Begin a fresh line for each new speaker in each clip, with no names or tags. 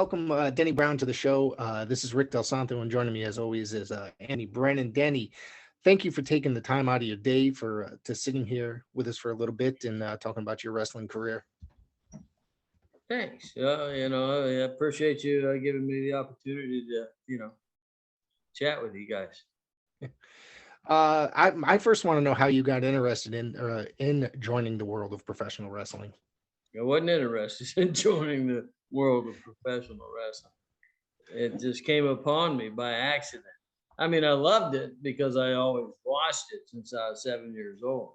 welcome Denny Brown to the show. This is Rick Del Santo, and joining me as always is Andy Brennan. Denny, thank you for taking the time out of your day for to sitting here with us for a little bit and talking about your wrestling career.
Thanks. I appreciate you giving me the opportunity to, chat with you guys.
I first want to know how you got interested in joining the world of professional wrestling.
I wasn't interested in joining the world of professional wrestling. It just came upon me by accident. I mean, I loved it because I always watched it since I was 7 years old.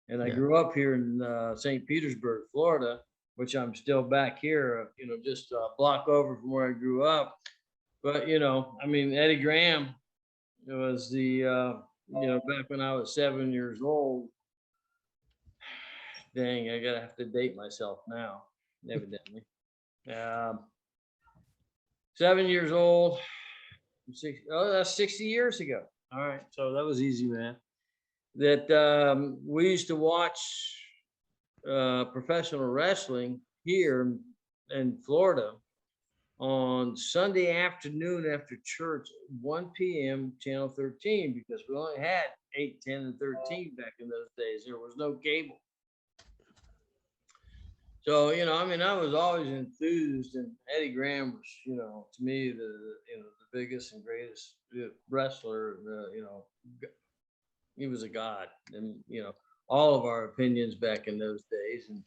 And I grew up here in St. Petersburg, Florida, which I'm still back here, just a block over from where I grew up. But, Eddie Graham was back when I was 7 years old. Dang, I gotta have to date myself now, evidently. 7 years old. That's 60 years ago. All right, so that was easy, man. That we used to watch professional wrestling here in Florida on Sunday afternoon after church, 1 p.m. Channel 13, because we only had 8, 10, and 13 back in those days. There was no cable. So, I was always enthused, and Eddie Graham was, to me, the biggest and greatest wrestler. He was a god, and all of our opinions back in those days, and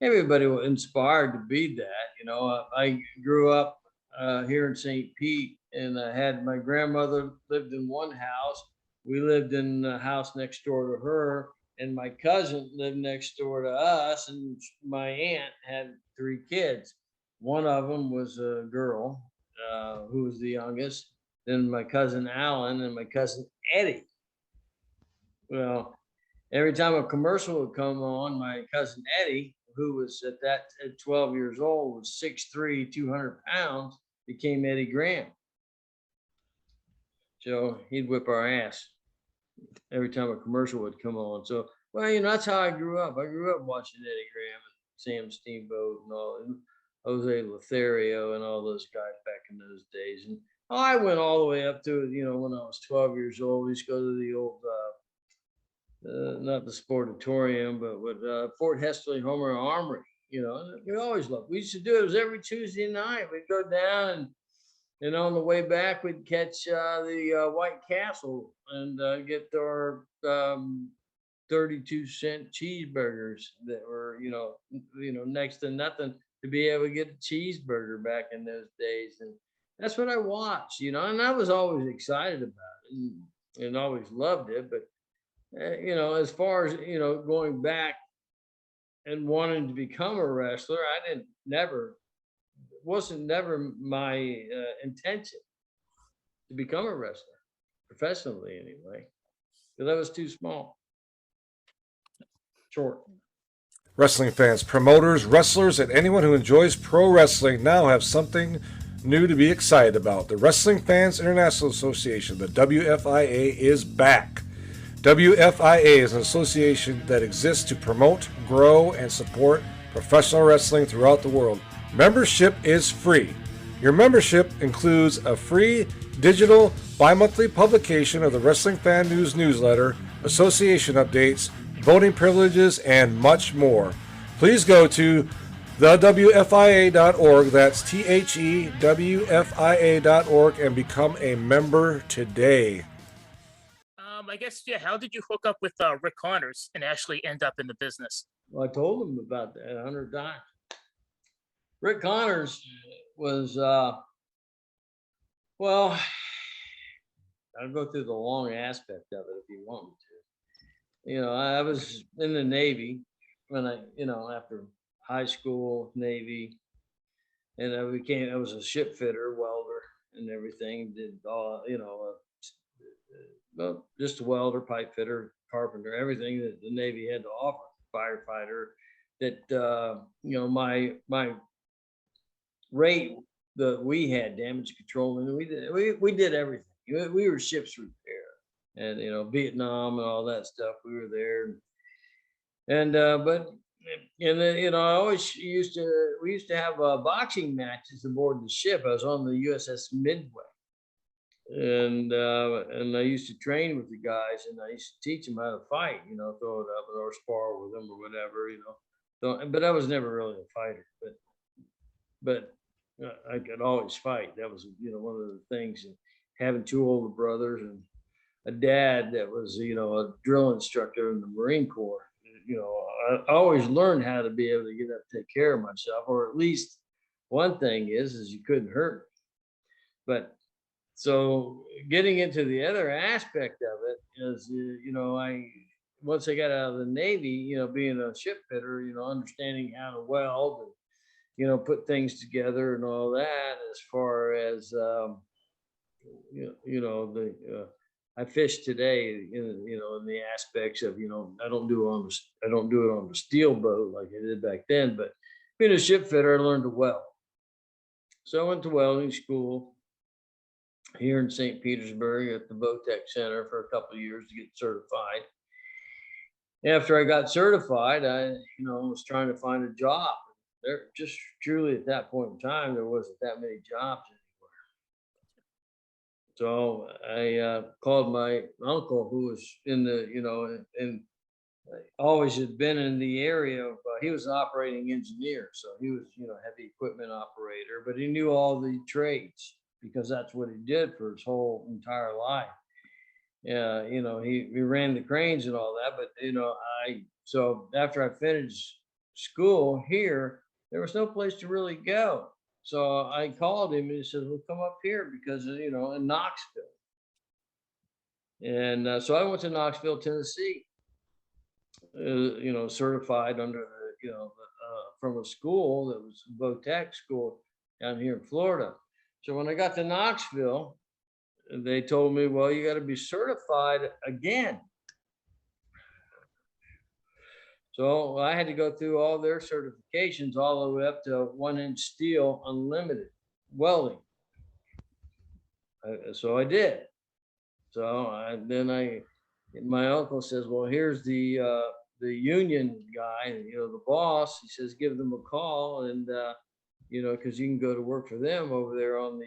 everybody was inspired to be that. I grew up here in St. Pete, and I had my grandmother lived in one house. We lived in the house next door to her. And my cousin lived next door to us, and my aunt had 3 kids. One of them was a girl who was the youngest, then my cousin Alan and my cousin Eddie. Well, every time a commercial would come on, my cousin Eddie, who was at 12 years old, was 6'3", 200 pounds, became Eddie Graham. So he'd whip our ass every time a commercial would come on. So, that's how I grew up. I grew up watching Eddie Graham and Sam Steamboat and Jose Lothario and all those guys back in those days. And I went all the way up to, when I was 12 years old. We used to go to the old, not the Sportatorium, but with Fort Hesterly Homer Armory. We always loved. We used to do it. It was every Tuesday night. We'd go down and on the way back, we'd catch the White Castle and get our 32-cent cheeseburgers that were, next to nothing to be able to get a cheeseburger back in those days. And that's what I watched, and I was always excited about it and always loved it. But, as far as, going back and wanting to become a wrestler, wasn't never my intention to become a wrestler professionally anyway, because I was too small, short.
Wrestling fans, promoters, wrestlers, and anyone who enjoys pro wrestling now have something new to be excited about. The Wrestling Fans International Association, the WFIA, is back. WFIA is an association that exists to promote, grow, and support professional wrestling throughout the world. Membership is free. Your membership includes a free digital bi-monthly publication of the Wrestling Fan News newsletter, association updates, voting privileges, and much more. Please go to thewfia.org, that's THEWFIA.org, and become a member today.
I guess, how did you hook up with Rick Connors and actually end up in the business?
Well, I told him about that 100 times. Rick Connors was, I'll go through the long aspect of it if you want me to. I was in the Navy when after high school, Navy, and I was a ship fitter, welder, and everything. Did all, just a welder, pipe fitter, carpenter, everything that the Navy had to offer. Firefighter. That my rate that we had, damage control, and we did everything. We were ship's repair, and Vietnam and all that stuff. We were there, and but And then, you know, we used to have boxing matches aboard the ship. I was on the USS Midway, and I used to train with the guys, and I used to teach them how to fight. You know, throw it up or spar with them or whatever. You know, so, but I was never really a fighter. But I could always fight. That was, you know, one of the things. And having two older brothers and a dad that was, you know, a drill instructor in the Marine Corps. You know, I always learned how to be able to get up, take care of myself, or at least one thing is you couldn't hurt me. But so getting into the other aspect of it is, you know, once I got out of the Navy, you know, being a ship fitter, you know, understanding how to weld and, you know, put things together and all that, as far as, you know, I fish today, you know, in the aspects of, you know, I don't do it on the steel boat like I did back then, but being a ship fitter, I learned to weld. So I went to welding school here in St. Petersburg at the Botech Center for a couple of years to get certified. After I got certified, I, you know, was trying to find a job. There just truly at that point in time, there wasn't that many jobs anywhere. So I called my uncle, who was in the, you know, and always had been in the area of, he was an operating engineer. So he was, you know, heavy equipment operator, but he knew all the trades because that's what he did for his whole entire life. Yeah, you know, he ran the cranes and all that, but, you know, so after I finished school here, there was no place to really go. So I called him and he said, well, come up here because, you know, in Knoxville. And so I went to Knoxville, Tennessee, you know, certified under, you know, from a school that was a Botech school down here in Florida. So when I got to Knoxville, they told me, well, you got to be certified again. So I had to go through all their certifications all the way up to 1-inch steel, unlimited welding. So I did. So then my uncle says, well, here's the union guy, you know, the boss. He says, give them a call, and you know, because you can go to work for them over there on the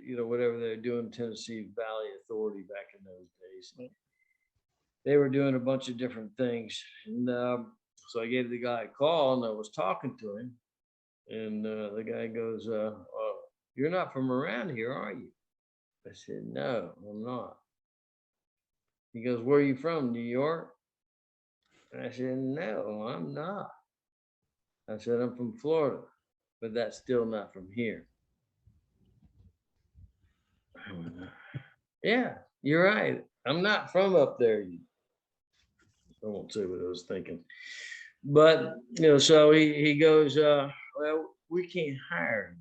you know, whatever they're doing, Tennessee Valley Authority back in those days. They were doing a bunch of different things. And so I gave the guy a call and I was talking to him. And the guy goes, you're not from around here, are you? I said, no, I'm not. He goes, where are you from, New York? And I said, no, I'm not. I said, I'm from Florida, but that's still not from here. I went, yeah, you're right. I'm not from up there. I won't say what I was thinking. But, you know, so he goes, well, we can't hire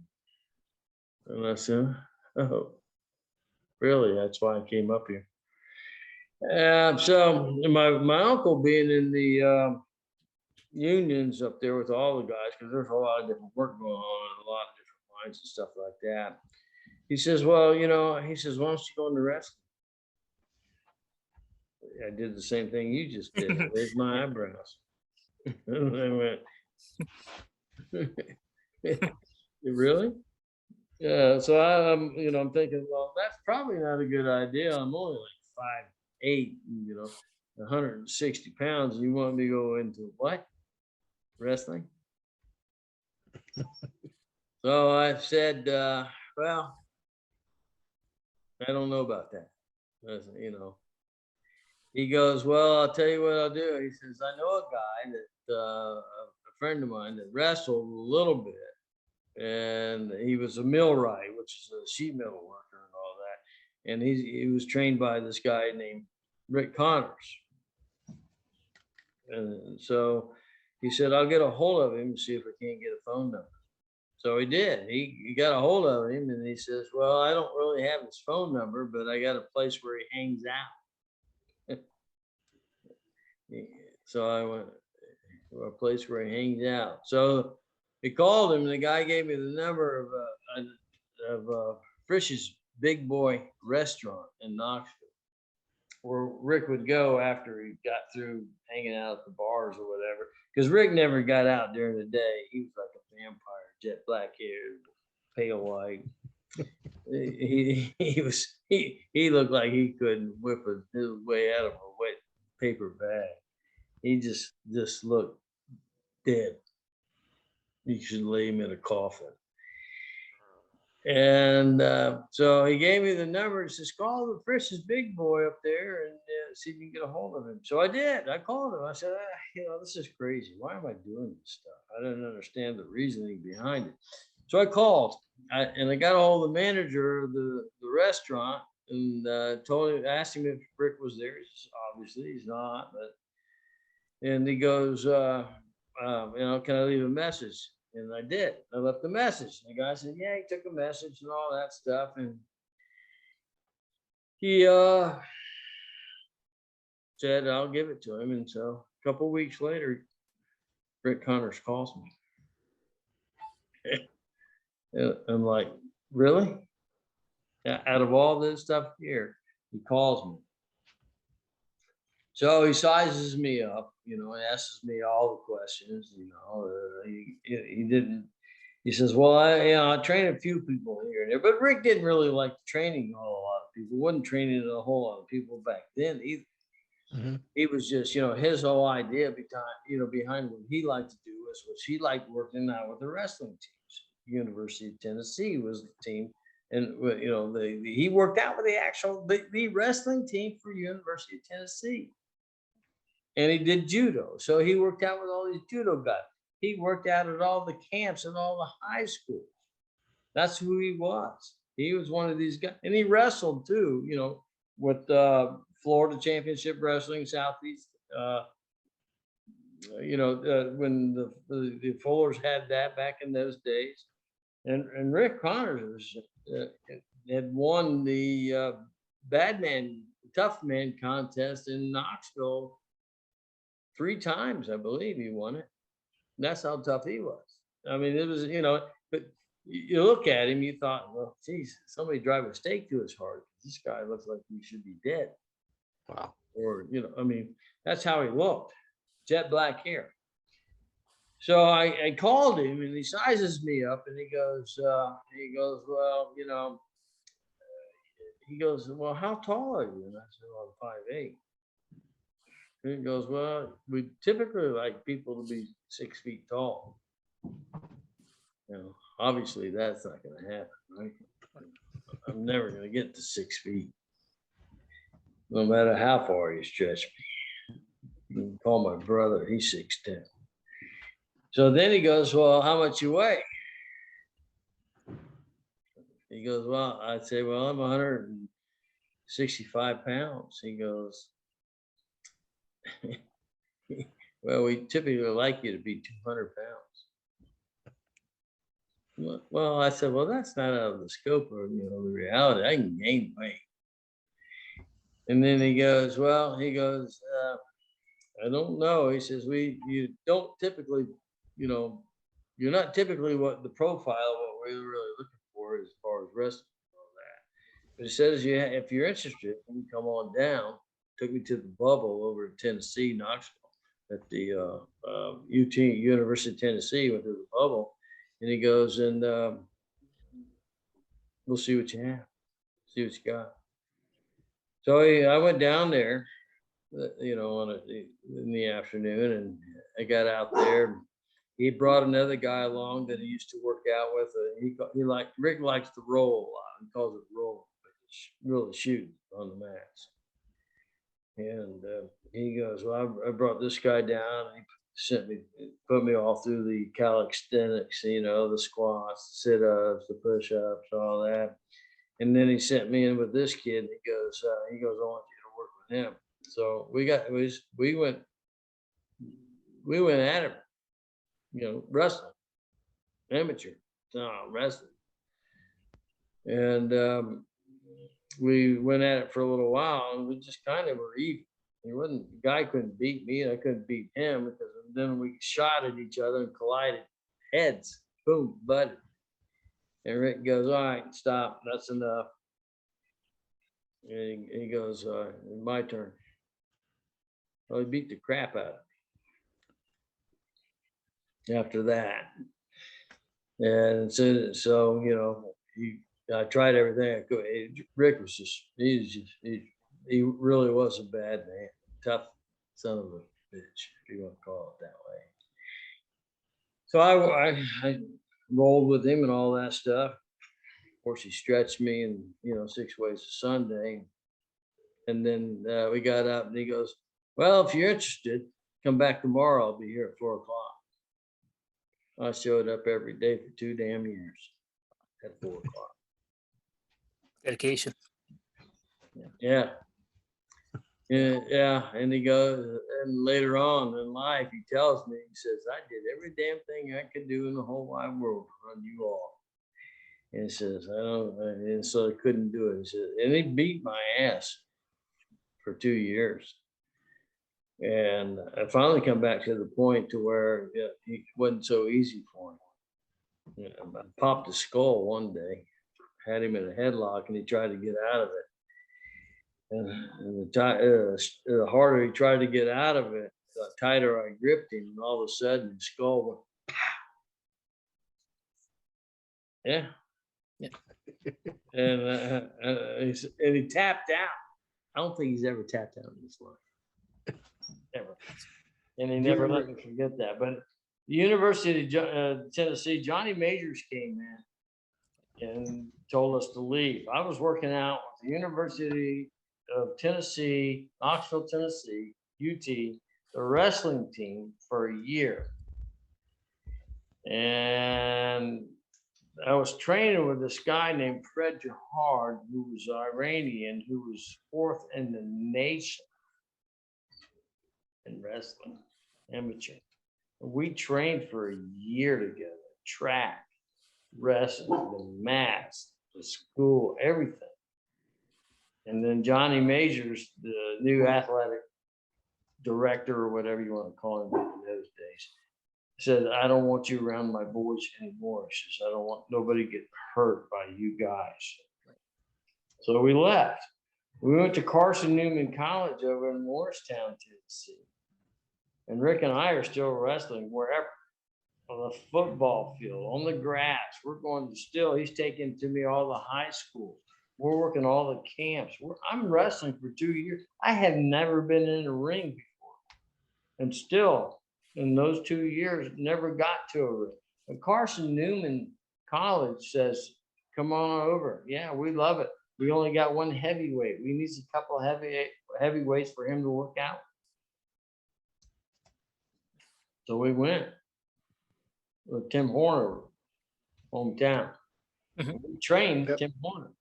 him. And I said, oh, really? That's why I came up here. So my uncle being in the unions up there with all the guys, because there's a lot of different work going on and a lot of different lines and stuff like that. He says, well, you know, he says, why don't you go into wrestling? I did the same thing you just did. There's my eyebrows. And I went, really? Yeah. So I'm, you know, I'm thinking, well, that's probably not a good idea. I'm only like 5'8", you know, 160 pounds. And you want me to go into what? Wrestling? So I said, well, I don't know about that. I said, you know. He goes, well, I'll tell you what I'll do. He says, I know a guy that, a friend of mine that wrestled a little bit, and he was a millwright, which is a sheet metal worker and all that. And he was trained by this guy named Rick Connors. And so he said, I'll get a hold of him and see if I can't get a phone number. So he did. He got a hold of him and he says, well, I don't really have his phone number, but I got a place where he hangs out. So I went to a place where he hangs out. So he called him and the guy gave me the number of Frisch's Big Boy restaurant in Knoxville. where Rick would go after he got through hanging out at the bars or whatever. Because Rick never got out during the day. He was like a vampire, jet black hair, pale white. He looked like he couldn't whip his way out of a wet paper bag. He just looked dead. You should lay him in a coffin. And so he gave me the number and says, call the Frisch's big boy up there and see if you can get a hold of him. So I did. I called him. I said, this is crazy. Why am I doing this stuff? I didn't understand the reasoning behind it. So I called and I got a hold of the manager of the restaurant and asked him if Rick was there. He says, obviously he's not, and he goes, can I leave a message? And I did. I left a message. The guy said, yeah, he took a message and all that stuff. And he said, I'll give it to him. And so a couple of weeks later, Rick Connors calls me. And I'm like, really? Out of all this stuff here, he calls me. So he sizes me up, asks me all the questions, he didn't, he says, well, I train a few people here and there, but Rick didn't really like training a whole lot of people, wasn't training a whole lot of people back then either. Mm-hmm. He was just, his whole idea behind what he liked to do was he liked working out with the wrestling teams. University of Tennessee was the team. And, he worked out with the wrestling team for University of Tennessee. And he did judo. So he worked out with all these judo guys. He worked out at all the camps and all the high schools. That's who he was. He was one of these guys. And he wrestled too, with Florida Championship Wrestling, Southeast. When the Fullers had that back in those days. And Rick Connors had won the Tough Man contest in Knoxville 3 times, I believe he won it. And that's how tough he was. I mean, it was, but you look at him, you thought, well, geez, somebody drive a stake to his heart. This guy looks like he should be dead.
Wow.
Or, that's how he looked. Jet black hair. So I called him and he sizes me up and he goes, well, he goes, well, how tall are you? And I said, well, I'm 5'8". And he goes, well, we typically like people to be 6 feet tall. Obviously that's not going to happen, right? I'm never going to get to 6 feet, no matter how far you stretch me. You can call my brother, he's 6'10". So then he goes, well, how much you weigh? He goes, well, I'd say, well, I'm 165 pounds. He goes, well, we typically like you to be 200 pounds. Well, I said, well, that's not out of the scope of, the reality. I can gain weight. And then he goes, I don't know. He says, you don't typically, you're not typically what the profile of what we're really looking for as far as wrestling and all that. But he says, if you're interested, you can come on down. Took me to the bubble over in Tennessee, Knoxville, at the University of Tennessee, went to the bubble. And he goes, and we'll see what you have, see what you got. So I went down there, in the afternoon, and I got out there. He brought another guy along that he used to work out with. Rick likes to roll a lot. He calls it roll, but it's really shooting on the mats. And he goes, well, I brought this guy down. He put me all through the calisthenics, the squats, the sit-ups, the push-ups, all that. And then he sent me in with this kid. And he goes, I want you to work with him. So we went at it, wrestling, amateur wrestling. And we went at it for a little while and we just kind of were even. The guy couldn't beat me and I couldn't beat him, because then we shot at each other and collided heads. Boom, butted. And Rick goes, all right, stop. That's enough. And he goes, my turn. Well, he beat the crap out of me after that. And so you know, I tried everything I could. Rick was he really was a bad man, tough son of a bitch, if you want to call it that way. So I rolled with him and all that stuff. Of course, he stretched me and, you know, 6 ways to Sunday. And then we got up and he goes, well, if you're interested, come back tomorrow. I'll be here at 4 o'clock. I showed up every day for 2 damn years at 4 o'clock.
Dedication.
Yeah. Yeah. And he goes, and later on in life, he tells me, he says, I did every damn thing I could do in the whole wide world to run you all. And he says, and so I couldn't do it. He says, and he beat my ass for 2 years. And I finally come back to the point to where it wasn't so easy for him. You know, I popped his skull one day, had him in a headlock, and he tried to get out of it. And the harder he tried to get out of it, the tighter I gripped him, and all of a sudden his skull went pow. Yeah. And he tapped out. I don't think he's ever tapped out in his life. Ever. And he never let me forget that. But the University of Tennessee, Johnny Majors came in and told us to leave. I was working out with the University of Tennessee, Knoxville, Tennessee, UT, the wrestling team for a year. And I was training with this guy named Fred Jahard, who was Iranian, who was 4th in the nation in wrestling, amateur. We trained for a year together, track, wrestling, the mats, the school, everything. And then Johnny Majors, the new athletic director or whatever you want to call him in those days, said, I don't want you around my boys anymore. He says, I don't want nobody to get hurt by you guys. So we left. We went to Carson Newman College over in Morristown, Tennessee. And Rick and I are still wrestling wherever, on the football field, on the grass. We're going to still, he's taking to me all the high schools. We're working all the camps. I'm wrestling for 2 years. I had never been in a ring before. And still, in those 2 years, never got to a ring. And Carson Newman College says, come on over. Yeah, we love it. We only got one heavyweight. We need a couple of heavyweights for him to work out. So we went with Tim Horner, hometown. We trained Tim Horner.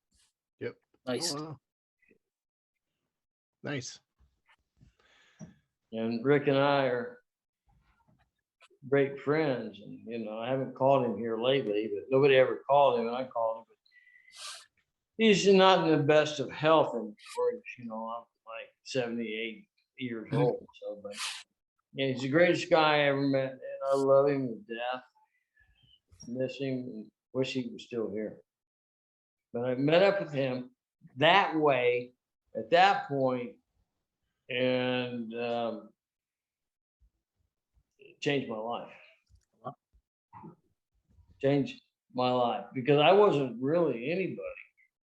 Yep.
Nice.
Oh, wow. Nice.
And Rick and I are great friends. And, you know, I haven't called him here lately, but nobody ever called him, and I called him. But he's not in the best of health anymore. You know, I'm like 78 years old. So, but yeah, he's the greatest guy I ever met, and I love him to death. Miss him and wish he was still here. But I met up with him that way at that point, and it changed my life. Changed my life because I wasn't really anybody.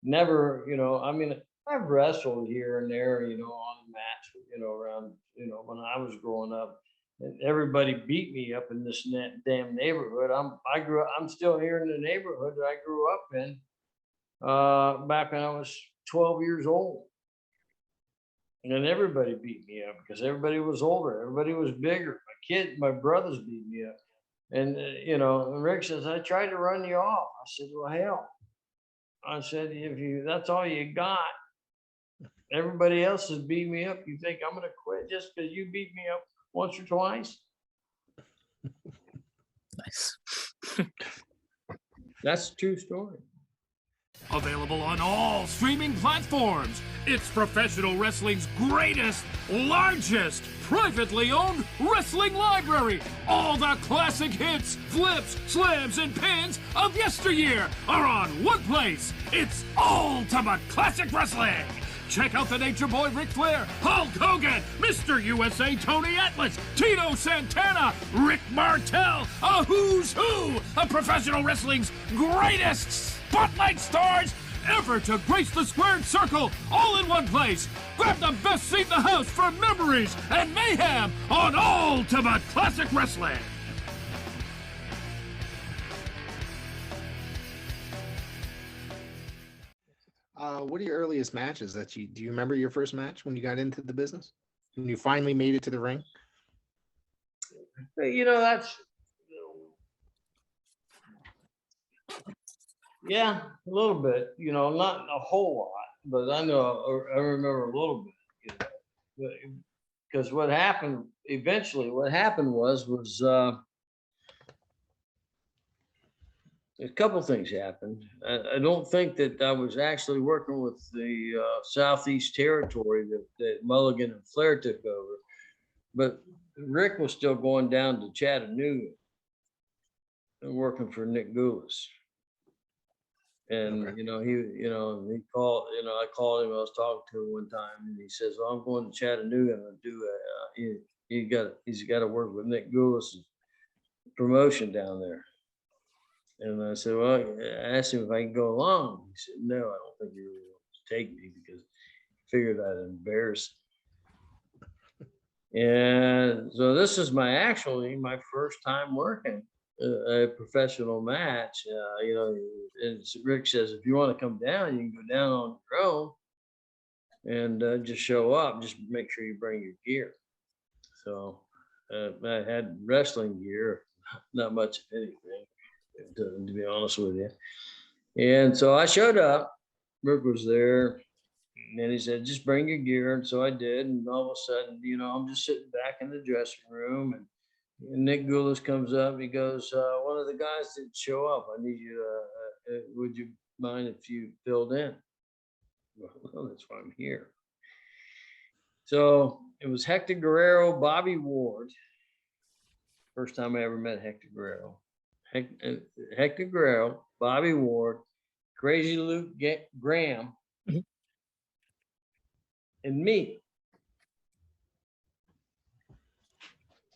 Never, you know, I mean, I've wrestled here and there, you know, on the mats, you know, around, you know, when I was growing up. And everybody beat me up in this damn neighborhood. I'm still here in the neighborhood that I grew up in back when I was 12 years old. And then everybody beat me up because everybody was older. Everybody was bigger. My brothers beat me up. And, you know, Rick says, I tried to run you off. I said, well, hell. I said, that's all you got. Everybody else has beat me up. You think I'm going to quit just because you beat me up once or twice?
Nice.
That's a true story.
Available on all streaming platforms. It's professional wrestling's greatest, largest, privately owned wrestling library. All the classic hits, flips, slams, and pins of yesteryear are on one place. It's Ultimate Classic Wrestling. Check out the Nature Boy Ric Flair, Hulk Hogan, Mr. USA Tony Atlas, Tito Santana, Rick Martel, a who's who of professional wrestling's greatest spotlight stars ever to grace the squared circle, all in one place. Grab the best seat in the house for memories and mayhem on Ultimate Classic Wrestling.
What are your earliest matches do you remember your first match when you got into the business? When you finally made it to the ring?
That's, yeah, a little bit, not a whole lot, but I remember a little bit, because what happened was a couple things happened. I don't think that I was actually working with the Southeast Territory that Mulligan and Flair took over, but Rick was still going down to Chattanooga and working for Nick Goulas. And,
Okay.
he called, I called him, I was talking to him one time, and he says, well, I'm going to Chattanooga and do he's got to work with Nick Goulas' promotion down there. And I said, well, I asked him if I can go along. He said, no, I don't think you really want to take me, because he figured I'd embarrass him. And so this is my first time working a professional match. And Rick says, if you want to come down, you can go down on your own and just show up. Just make sure you bring your gear. So I had wrestling gear, not much of anything, to be honest with you. And so I showed up. Rick was there, and he said, just bring your gear. And so I did. And all of a sudden, I'm just sitting back in the dressing room, and Nick Goulas comes up and he goes, one of the guys didn't show up. I need you would you mind if you filled in? Well, that's why I'm here. So it was Hector Guerrero, Bobby Ward. First time I ever met Hector Guerrero. Hector Guerrero, Bobby Ward, Crazy Luke Graham, and me.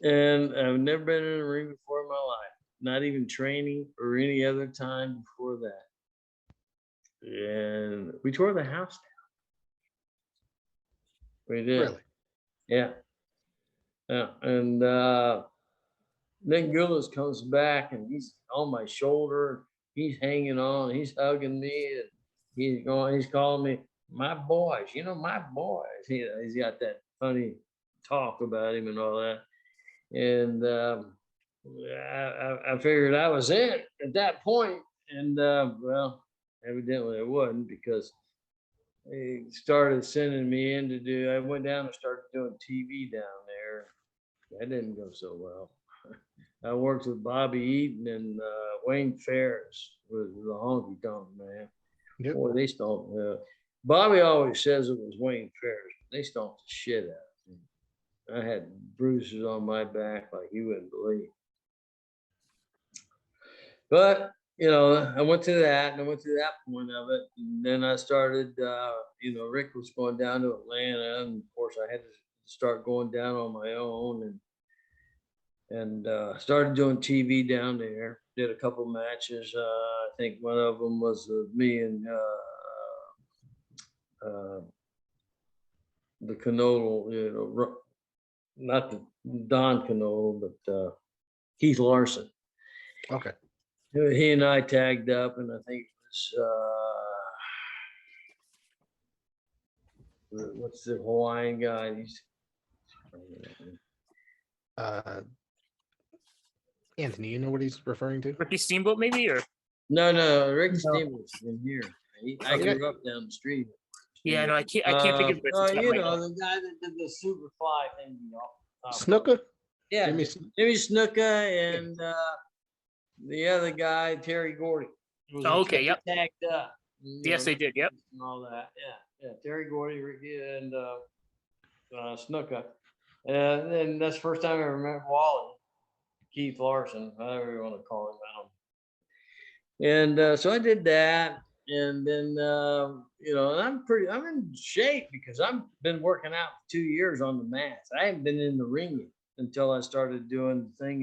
And I've never been in a ring before in my life, not even training or any other time before that. And we tore the house down. We did.
Really?
Yeah. Yeah. And Nick Goulas comes back, and he's on my shoulder. He's hanging on. He's hugging me. And he's calling me my boys. My boys. He's got that funny talk about him and all that. And I figured I was in at that point. And well, evidently I wasn't, because they started sending me in to do. I went down and started doing TV down there. That didn't go so well. I worked with Bobby Eaton and Wayne Ferris was the honky tonk man.
Yep.
Boy, they stomped. Bobby always says it was Wayne Ferris. They stomped the shit out of me. I had bruises on my back like you wouldn't believe. But I went to that, and I went to that point of it, and then I started. Rick was going down to Atlanta, and of course I had to start going down on my own, and started doing TV down there. Did a couple matches. I think one of them was me and the Canolo, not the Don Canolo, but Keith Larson.
Okay.
He and I tagged up, and I think it was what's the Hawaiian guy?
Anthony, you know what he's referring to?
Ricky Steamboat, maybe, or
No, Rick Stevens in here. I
Okay.
grew up down the street.
yeah, no, I can't think of it.
The guy that did the Superfly thing.
Snooker?
Yeah,
Jimmy
Jimmy Snuka and the other guy, Terry Gordy.
Oh, okay, yep.
Tagged up.
Yes, they did. Yep.
And all that. Yeah. Terry Gordy, Ricky, and Snuka. And then that's the first time I ever met Wally, Keith Larson, however you want to call him out. And so I did that. And then, and I'm in shape because I've been working out for 2 years on the mats. I haven't been in the ring yet until I started doing the thing,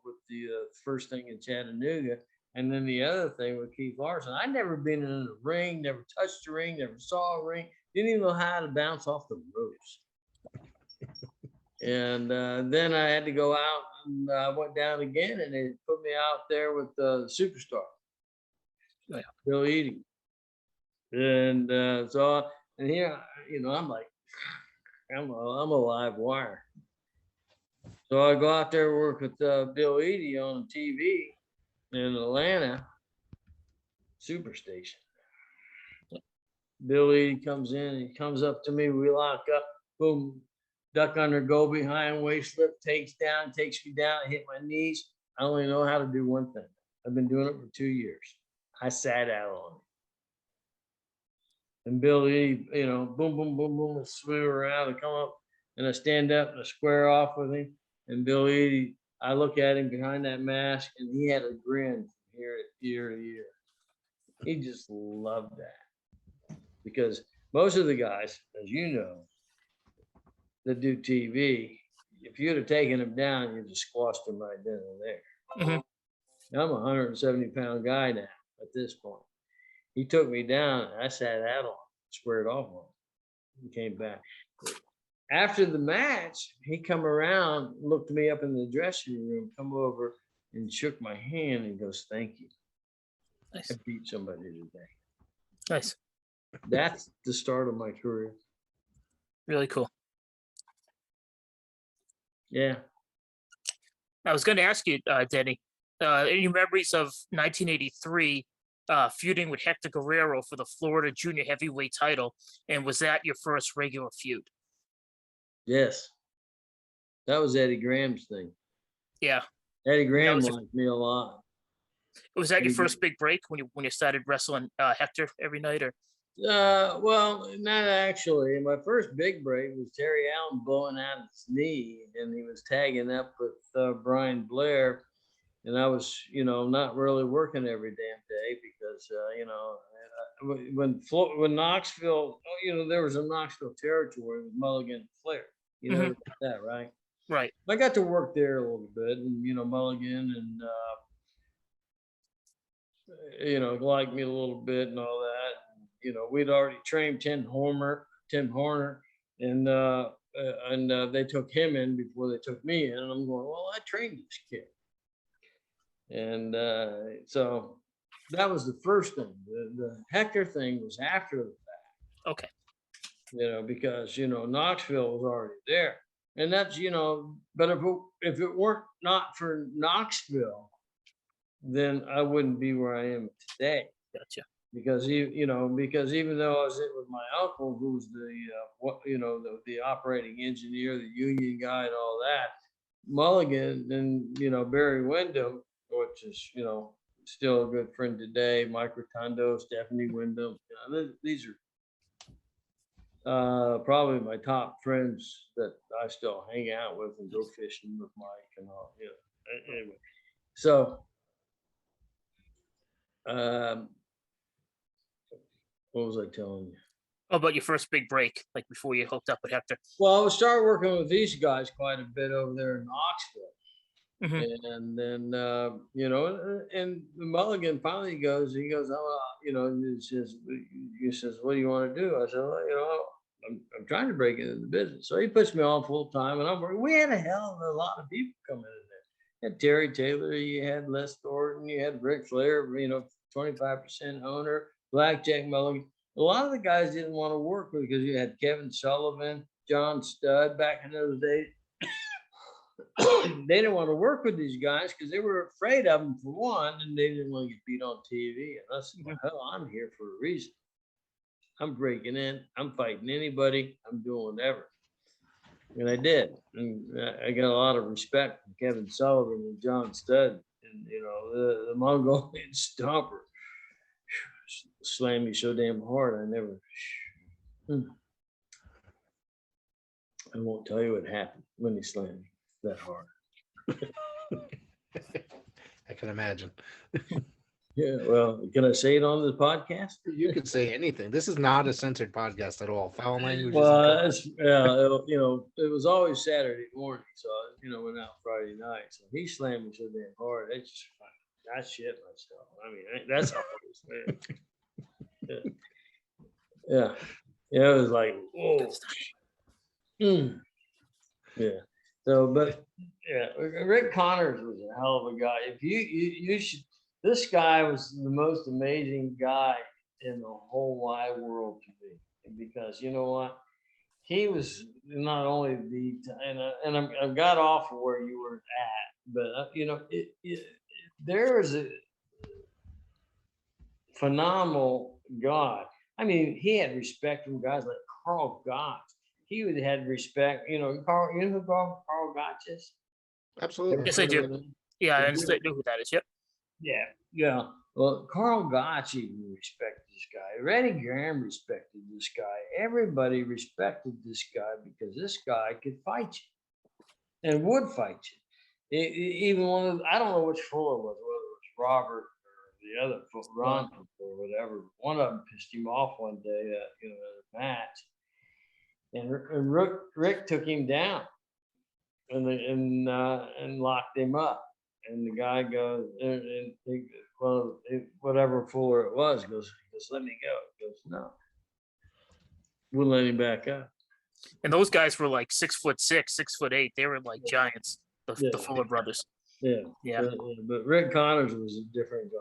with the first thing in Chattanooga. And then the other thing with Keith Larson. I'd never been in a ring, never touched a ring, never saw a ring, didn't even know how to bounce off the ropes. And then I had to go out, and I went down again, and they put me out there with the superstar, Bill Eadie. And and here, I'm like, I'm a live wire. So I go out there and work with Bill Eadie on TV in Atlanta Superstation. Bill Eadie comes in, he comes up to me, we lock up, boom, duck under, go behind, waist flip, takes me down, hit my knees. I only know how to do one thing. I've been doing it for 2 years. I sat out on it. And Bill Eadie, boom, boom, boom, boom, swing around and come up, and I stand up and I square off with him. And Bill Eadie, I look at him behind that mask, and he had a grin from ear to ear. He just loved that. Because most of the guys, as you know, that do TV, if you'd have taken him down, you'd have squashed him right then and there.
Mm-hmm.
I'm a 170-pound guy now at this point. He took me down, and I sat out on him, squared off on him, and came back. After the match, he come around, looked me up in the dressing room, come over and shook my hand and goes, "Thank you.
Nice.
I beat somebody today."
Nice.
That's the start of my career.
Really cool.
Yeah.
I was going to ask you, Denny, any memories of 1983 feuding with Hector Guerrero for the Florida Junior Heavyweight title? And was that your first regular feud?
Yes. That was Eddie Graham's thing.
Yeah.
Eddie Graham liked me a lot.
Was that your first big break when you started wrestling Hector every night, or?
Well, not actually. My first big break was Terry Allen blowing out his knee, and he was tagging up with Brian Blair, and I was, not really working every damn day because, when Knoxville, there was a Knoxville territory with Mulligan and Flair. You know that, right?
Right.
I got to work there a little bit, and Mulligan and liked me a little bit and all that. We'd already trained Tim Horner, and they took him in before they took me in. And I'm going, well, I trained this kid. And so that was the first thing. The Hector thing was after the fact.
Okay.
Because, Knoxville was already there. And that's, but if it weren't not for Knoxville, then I wouldn't be where I am today.
Gotcha.
Because because even though I was in with my uncle, who's the operating engineer, the union guy, and all that, Mulligan and Barry Windham, which is still a good friend today, Mike Rotundo, Stephanie Windham, these are probably my top friends that I still hang out with and go fishing with Mike and all. Anyway, so. What was I telling you?
Oh, about your first big break, like before you hooked up with Hector.
Well, I started working with these guys quite a bit over there in Knoxville.
Mm-hmm.
And then, and Mulligan finally goes, he goes, he says, what do you want to do? I said, well, I'm trying to break into the business. So he puts me on full time, and I'm working. We had a hell of a lot of people coming in there. You had Terry Taylor, you had Les Thornton, you had Ric Flair, 25% owner. Blackjack Mulligan. A lot of the guys didn't want to work because you had Kevin Sullivan, John Studd back in those days. They didn't want to work with these guys because they were afraid of them for one, and they didn't want to get beat on TV. And I said, well, hell, I'm here for a reason. I'm breaking in. I'm fighting anybody. I'm doing whatever. And I did. And I got a lot of respect from Kevin Sullivan and John Studd and, the Mongolian Stomper. Slammed me so damn hard, I won't tell you what happened when he slammed me that hard.
I can imagine.
Yeah, well, can I say it on the podcast?
You could say anything. This is not a censored podcast at all. Foul language.
Well, it was always Saturday morning, so I went out Friday night. So he slammed me so damn hard. I shit myself. I mean, that's how it was. Yeah, yeah, it was like, whoa. Yeah. So, but yeah, Rick Connors was a hell of a guy. If you should, this guy was the most amazing guy in the whole wide world to me, because you know what, he was not only I've got off of where you were at, but there was a phenomenal guy. I mean, he had respect from guys like Carl Gotch. He would had respect. Carl. You know who Carl Gotch is?
Absolutely.
Yes, I do. Yeah, I understand who that is. Yep.
Yeah, yeah. Well, Carl Gotch even respected this guy. Randy Graham respected this guy. Everybody respected this guy because this guy could fight you and would fight you. Even one of I don't know which floor it was, whether it was Robert or the other Ron or whatever. One of them pissed him off one day, in a match, and Rick took him down and locked him up. And the guy goes, whatever floor it was, goes, let me go. He goes, no, we'll let him back up.
And those guys were like 6'6", 6'8". They were like giants, the Fuller brothers.
Yeah,
yeah.
But Rick Connors was a different guy.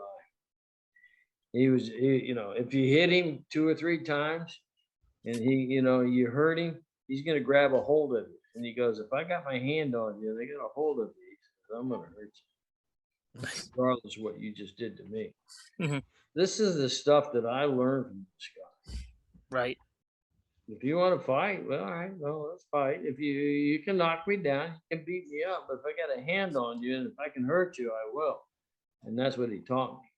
If you hit him 2 or 3 times, and you hurt him, he's gonna grab a hold of you. And he goes, if I got my hand on you, they got a hold of you, I'm gonna hurt you, regardless of what you just did to me.
Mm-hmm.
This is the stuff that I learned from this guy.
Right.
If you want to fight, well, all right, well, let's fight. If you can knock me down, you can beat me up. But if I got a hand on you and if I can hurt you, I will. And that's what he taught me.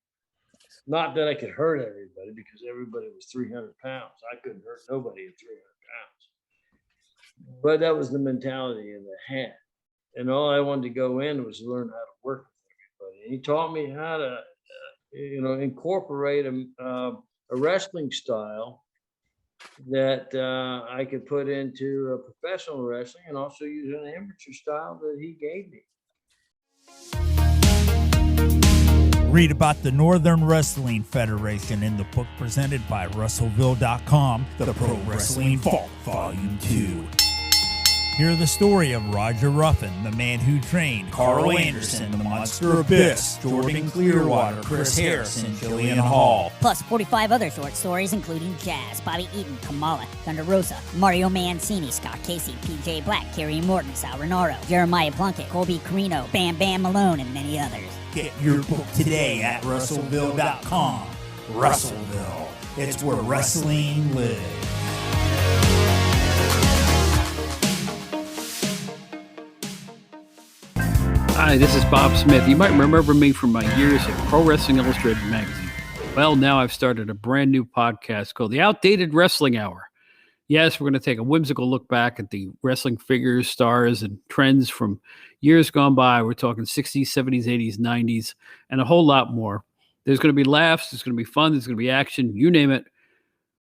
Not that I could hurt everybody, because everybody was 300 pounds. I couldn't hurt nobody at 300 pounds. But that was the mentality in the head. And all I wanted to go in was learn how to work with everybody. And he taught me how to, incorporate a wrestling style that I could put into a professional wrestling, and also use an amateur style that he gave me.
Read about the Northern Wrestling Federation in the book presented by Russellville.com, The Pro Wrestling Vault, Volume 2. Hear the story of Roger Ruffin, the man who trained Carl Anderson, the Monster Abyss, Jordan Clearwater, Chris Harris, and Jillian Hall.
Plus 45 other short stories, including Jazz, Bobby Eaton, Kamala, Thunder Rosa, Mario Mancini, Scott Casey, PJ Black, Kerry Morton, Sal Renaro, Jeremiah Plunkett, Colby Carino, Bam Bam Malone, and many others.
Get your book today at Russellville.com. Russellville, it's where wrestling lives.
Hi, this is Bob Smith. You might remember me from my years at Pro Wrestling Illustrated magazine. Well, now I've started a brand new podcast called The Outdated Wrestling Hour. Yes, we're going to take a whimsical look back at the wrestling figures, stars, and trends from years gone by. We're talking 60s, 70s, 80s, 90s, and a whole lot more. There's going to be laughs, there's going to be fun, there's going to be action, you name it.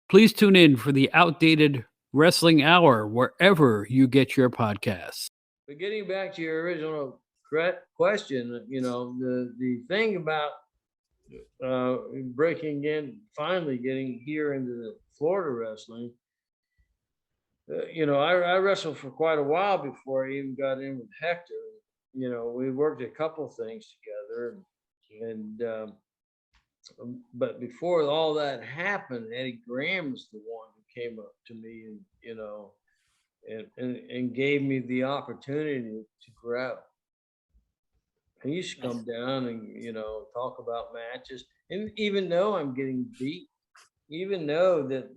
Please tune in for The Outdated Wrestling Hour wherever you get your podcasts.
But getting back to your original question, the thing about breaking in, finally getting here into the Florida wrestling, I wrestled for quite a while before I even got in with Hector. We worked a couple things together, and but before all that happened, Eddie Graham was the one who came up to me and gave me the opportunity to grow. He used to come down and, talk about matches. And even though I'm getting beat, even though that,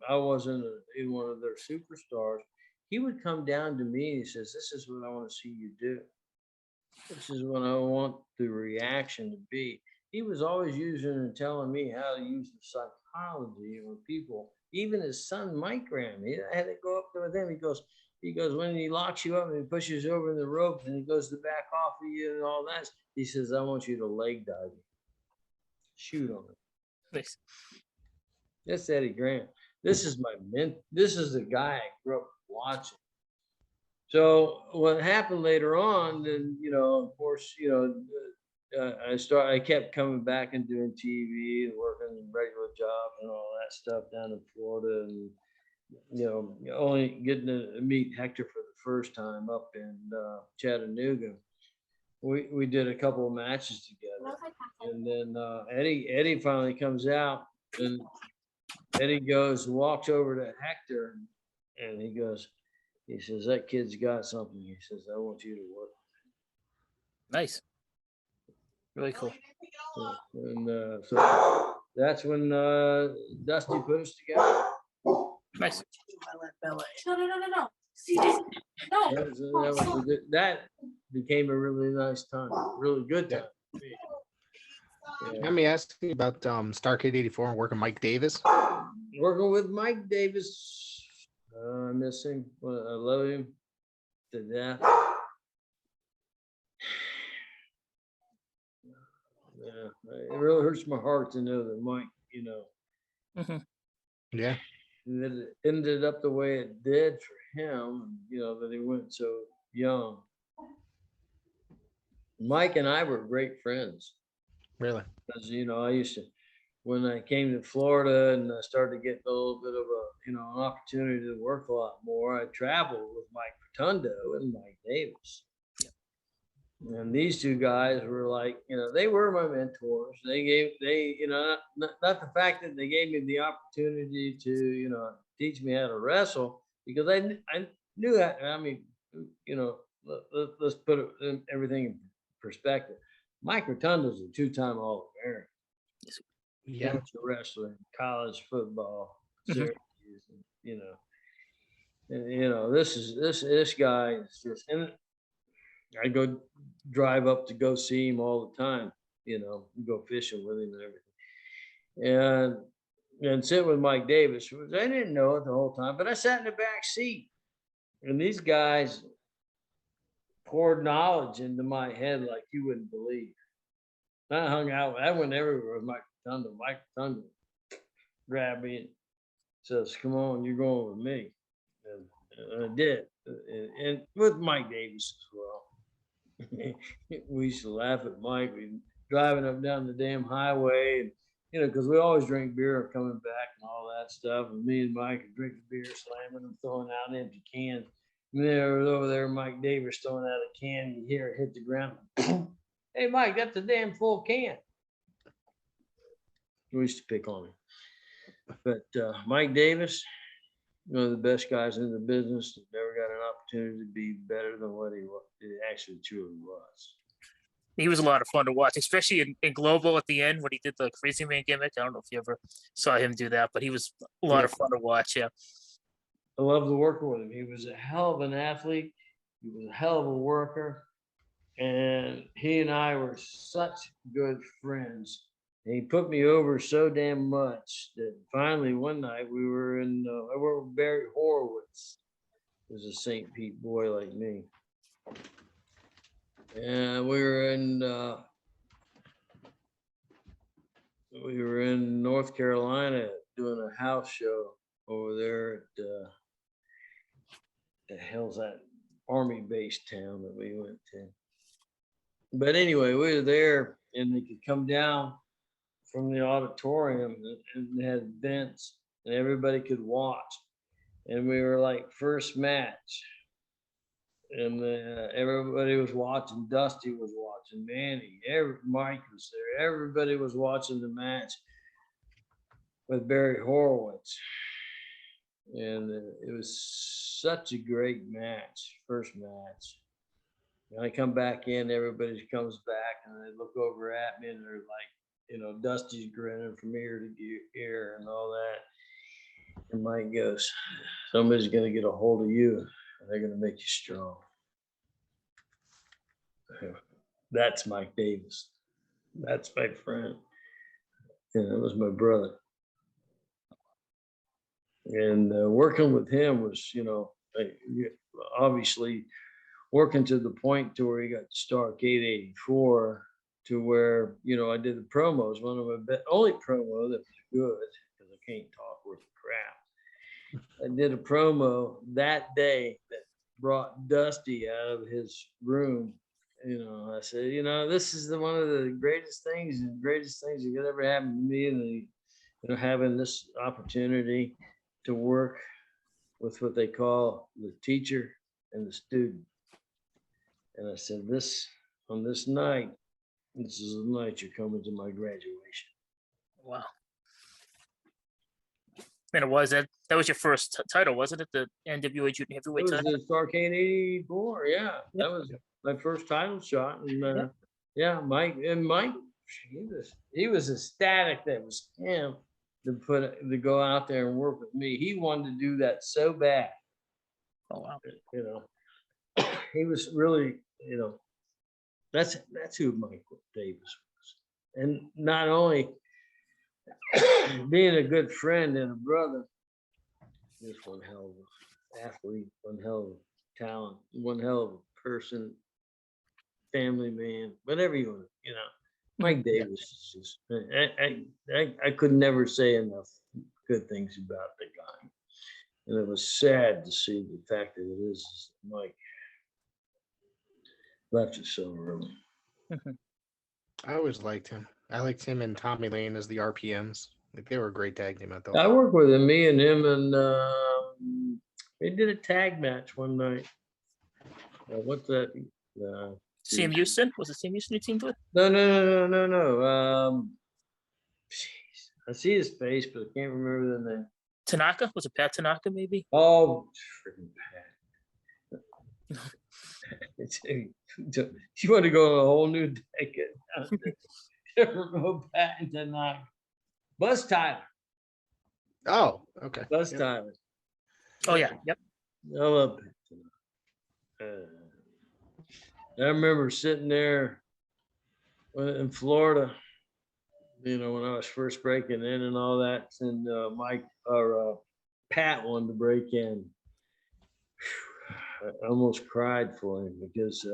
I wasn't in one of their superstars, he would come down to me and he says, this is what I want to see you do. This is what I want the reaction to be. He was always using and telling me how to use the psychology of people. Even his son, Mike Graham, I had to go up there with him. He goes, He goes, when he locks you up and he pushes you over in the ropes and he goes to back off of you and all that, he says, I want you to leg dive him. Shoot on him.
Nice.
That's Eddie Grant. This is my this is the guy I grew up watching. So what happened later on, then, of course, I kept coming back and doing TV and working regular jobs and all that stuff down in Florida, and only getting to meet Hector for the first time up in Chattanooga. We did a couple of matches together, and then Eddie finally comes out, and Eddie walks over to Hector, and he says, that kid's got something. He says, I want you to work.
Nice. Really cool.
And so that's when Dusty put us together.
Nice.
No. See this? No.
That became a really nice time, really good time. Yeah.
Let me ask you about Starcade 84 and working Mike Davis.
Working with Mike Davis. I miss him. I love him to death. Yeah, it really hurts my heart to know that Mike,
Yeah.
that it ended up the way it did for him, that he went so young. Mike and I were great friends.
Really?
Because, I used to, when I came to Florida and I started getting a little bit of an opportunity to work a lot more, I traveled with Mike Rotundo and Mike Davis. And these two guys were like, they were my mentors. Not the fact that they gave me the opportunity to, teach me how to wrestle, because I knew that. I mean, let's put everything in perspective. Mike Rotundo's a two-time All-American.
Yeah.
Amateur wrestler, college football, Syracuse, this guy is just, and I go drive up to go see him all the time, go fishing with him and everything. And sit with Mike Davis, which I didn't know it the whole time, but I sat in the back seat. And these guys poured knowledge into my head like you wouldn't believe. I hung out, I went everywhere with Mike Rotundo. Mike Rotundo grabbed me and says, come on, you're going with me. And I did. And with Mike Davis as well. We used to laugh at Mike. We driving up down the damn highway, and because we always drink beer coming back and all that stuff. And me and Mike would drink beer, slamming them, throwing out empty cans. And there was over there, Mike Davis throwing out a can. You hear it hit the ground. Hey, Mike, that's a damn full can. We used to pick on him. But Mike Davis, one of the best guys in the business, never got an opportunity to be better than what he actually truly was.
He was a lot of fun to watch, especially in Global at the end when he did the Crazy Man gimmick. I don't know if you ever saw him do that, but he was a lot of fun to watch. Yeah.
I loved working with him. He was a hell of an athlete. He was a hell of a worker. And he and I were such good friends. And he put me over so damn much that finally one night we were I worked with Barry Horowitz, who was a St. Pete boy like me. And we were in North Carolina doing a house show over there at the hell's that army base town that we went to. But anyway, we were there, and they could come down from the auditorium, and they had vents, and everybody could watch. And we were like first match. And everybody was watching. Dusty was watching. Manny, Mike was there. Everybody was watching the match with Barry Horowitz. And it was such a great match, first match. And I come back in, everybody comes back, and they look over at me, and they're like, Dusty's grinning from ear to ear and all that. And Mike goes, somebody's going to get a hold of you. They're going to make you strong. That's Mike Davis. That's my friend. And that was my brother. And working with him was, obviously working to the point to where he got Starcade 84 to where, I did the promos. One of my only promo that was good, because I can't talk worth of crap. I did a promo that day that brought Dusty out of his room. I said, this is one of the greatest things that could ever happen to me. And having this opportunity to work with what they call the teacher and the student. And I said, on this night, this is the night you're coming to my graduation.
Wow. And it was that was your first title, wasn't it? The NWA Junior
It
Heavyweight
was
title.
the Starcade 84. Yeah, that was my first title shot. And Mike, he was ecstatic that was him to go out there and work with me. He wanted to do that so bad.
Oh wow.
He was really, that's who Mike Davis was. And not only being a good friend and a brother, just one hell of an athlete, one hell of a talent, one hell of a person, family man, whatever you want, Mike Davis is just, I could never say enough good things about the guy. And it was sad to see the fact that it is Mike left us so early.
I always liked him. I liked him and Tommy Lane as the RPMs. Like, they were a great tag team, I thought.
I worked with him, me and him, and they did a tag match one night. What's that?
Sam Houston? Was it Sam Houston you teamed with?
No. Jeez, I see his face, but I can't remember the name.
Tanaka? Was it Pat Tanaka maybe?
Oh, freaking Pat. You want to go on a whole new decade? Never go Pat and Tanaka. Buzz Tyler.
Oh, okay.
Buzz Tyler.
Oh yeah. Yep.
I love Pat. I remember sitting there in Florida, when I was first breaking in and all that, and Pat wanted to break in. I almost cried for him because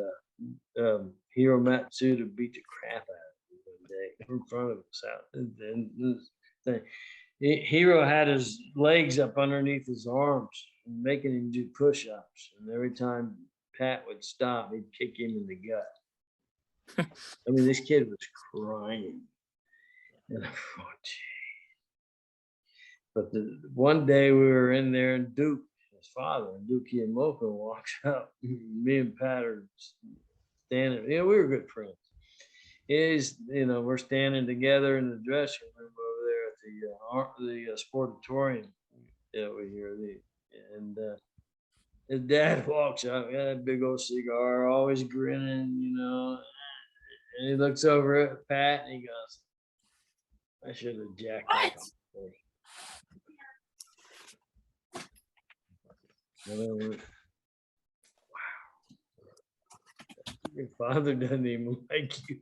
Hiro Matsuda beat the crap out of him one day in front of us out. And Hiro had his legs up underneath his arms, making him do push-ups. And every time Pat would stop, he'd kick him in the gut. I mean, this kid was crying. And I thought, gee. But one day we were in there, and Duke, his father, Duke Yamamoto, walks up. Me and Pat are standing. We were good friends. We're standing together in the dressing room over there at the sportatorium over here. And his dad walks up, got a big old cigar, always grinning, and he looks over at Pat and he goes, I should have jacked that. And I went, wow. Your father doesn't even like you.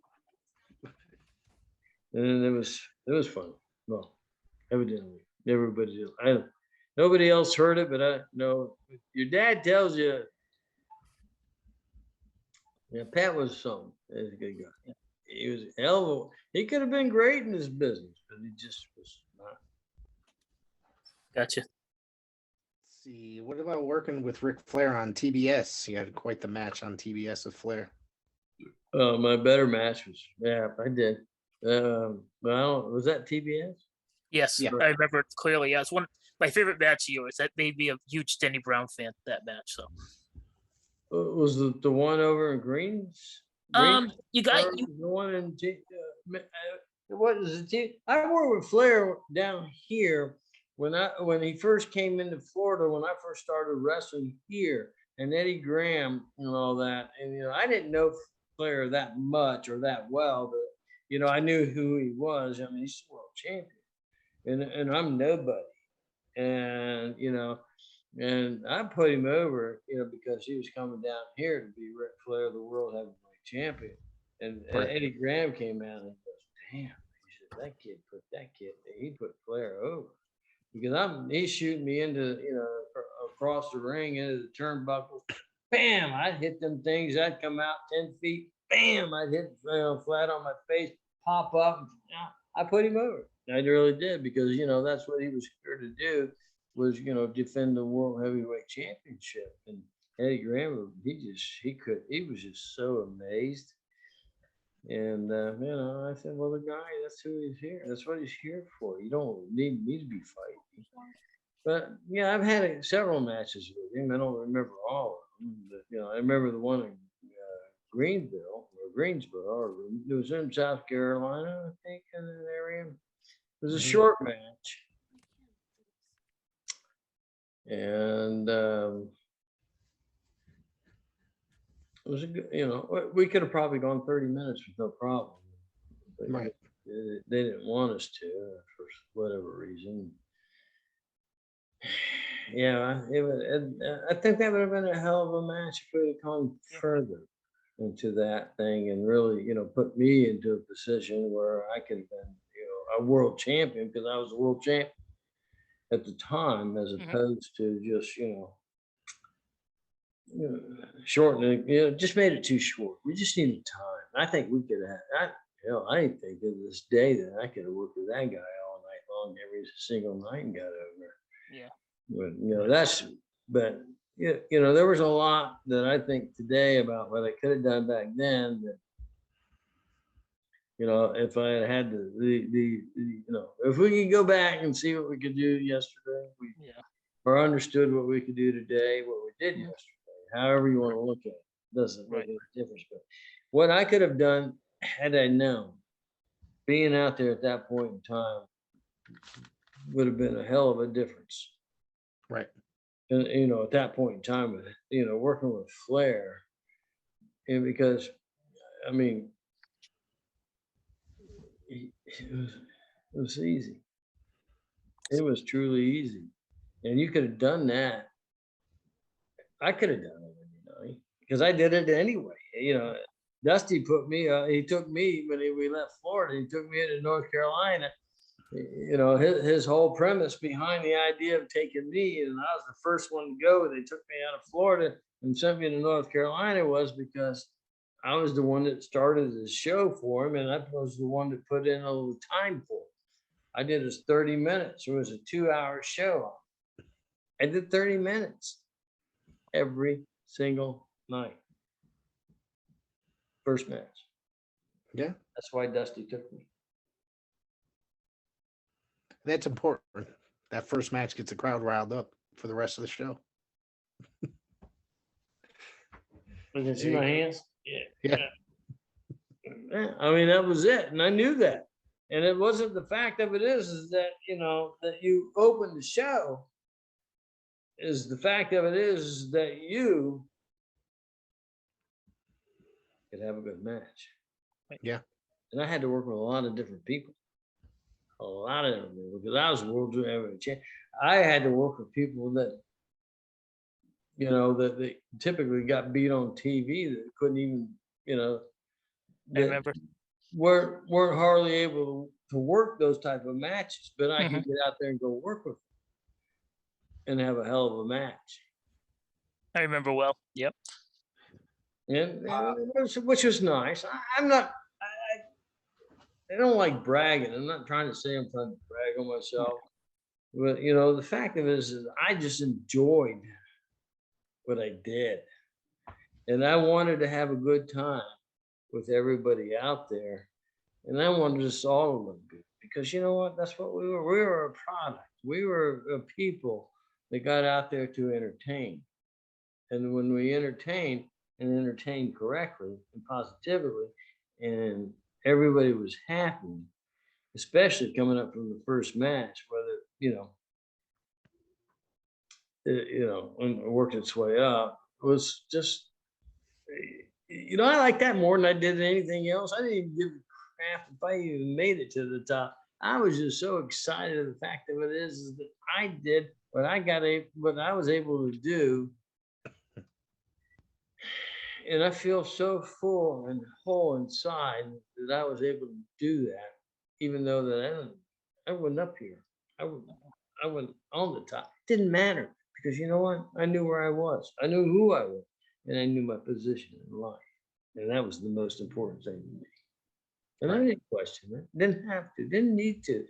And it was fun. Well, evidently, everybody did. Nobody else heard it, but I know your dad tells you. Yeah, Pat was something. He's a good guy. He was a hell of a. He could have been great in this business, but he just was not.
Gotcha.
Let's see. What about working with Ric Flair on TBS? You had quite the match on TBS with Flair.
My better match was, I did. Was that TBS?
Yes,
Yeah.
I remember it clearly. Yeah, it's one of my favorite match of yours. That made me a huge Denny Brown fan, that match. So
Was the one over in Greens?
You got
the one in what is it? I worked with Flair down here when he first came into Florida, when I first started wrestling here, and Eddie Graham and all that. And I didn't know Flair that much or that well, but I knew who he was. I mean, he's world champion, and I'm nobody. And and I put him over, because he was coming down here to be Ric Flair, the world heavyweight champion. And Eddie Graham came out and goes, damn, he said, he put Flair over. Because he's shooting me into, across the ring into the turnbuckle. bam, I'd hit them things. I'd come out 10 feet, bam, I'd hit flat on my face, pop up. I put him over. I really did, because that's what he was here to do, was defend the world heavyweight championship. And Eddie Graham, he was just so amazed. And I said, well, the guy, that's who he's here. That's what he's here for. You don't need me to be fighting. But yeah, I've had several matches with him. I don't remember all of them, but I remember the one in Greensboro, or it was in South Carolina, I think, in that area. It was a short match, and it was a good. We could have probably gone 30 minutes with no problem, but
Right.
they didn't want us to for whatever reason. Yeah, I think that would have been a hell of a match if we had gone further into that thing and really, put me into a position where I could have been, a world champion, because I was a world champion at the time, as opposed to just, shortening it, just made it too short. We just needed time. I think we could have. I didn't think to this day that I could have worked with that guy all night long, every single night, and got over.
Yeah.
But there was a lot that I think today about what I could have done back then. That, if I had had if we could go back and see what we could do yesterday, or understood what we could do today, what we did yesterday, however you want to look at it, doesn't make any difference. But what I could have done had I known, being out there at that point in time, would have been a hell of a difference.
Right.
And at that point in time, with working with Flair, and because I mean, it was easy. It was truly easy, and you could have done that. I could have done it, because I did it anyway. Dusty put me. He took me when we left Florida. He took me into North Carolina. His whole premise behind the idea of taking me, and I was the first one to go. They took me out of Florida and sent me to North Carolina, was because I was the one that started the show for him, and I was the one that put in a little time for him. I did his 30 minutes. It was a 2-hour show. I did 30 minutes every single night. First match.
Yeah.
That's why Dusty took me.
That's important. That first match gets the crowd riled up for the rest of the show.
You can see my hands?
Yeah.
I mean, that was it. And I knew that. And it wasn't, the fact of it is that, that you open the show, is the fact of it is that you could have a good match.
Yeah.
And I had to work with a lot of different people. A lot of them, because I was world heavyweight champion. I had to work with people that, that they typically got beat on TV, that couldn't even,
I remember.
weren't hardly able to work those type of matches, but I could get out there and go work with them and have a hell of a match.
I remember well. Yep.
And which was nice. I don't like bragging. I'm not trying to say I'm trying to brag on myself. But, the fact of it is I just enjoyed what I did. And I wanted to have a good time with everybody out there. And I wanted us all to look good. Because you know what? That's what we were. We were a product. We were a people that got out there to entertain. And when we entertained, and entertained correctly and positively, and everybody was happy, especially coming up from the first match, whether, when it worked its way up, it was just, I like that more than I did anything else. I didn't even give a crap if I even made it to the top. I was just so excited. The fact of it is that I did what I was able to do. And I feel so full and whole inside that I was able to do that, even though that I wasn't up here. I wasn't on the top. It didn't matter, because you know what? I knew where I was. I knew who I was. and I knew my position in life. And that was the most important thing to me. And I didn't question it. Didn't have to. Didn't need to.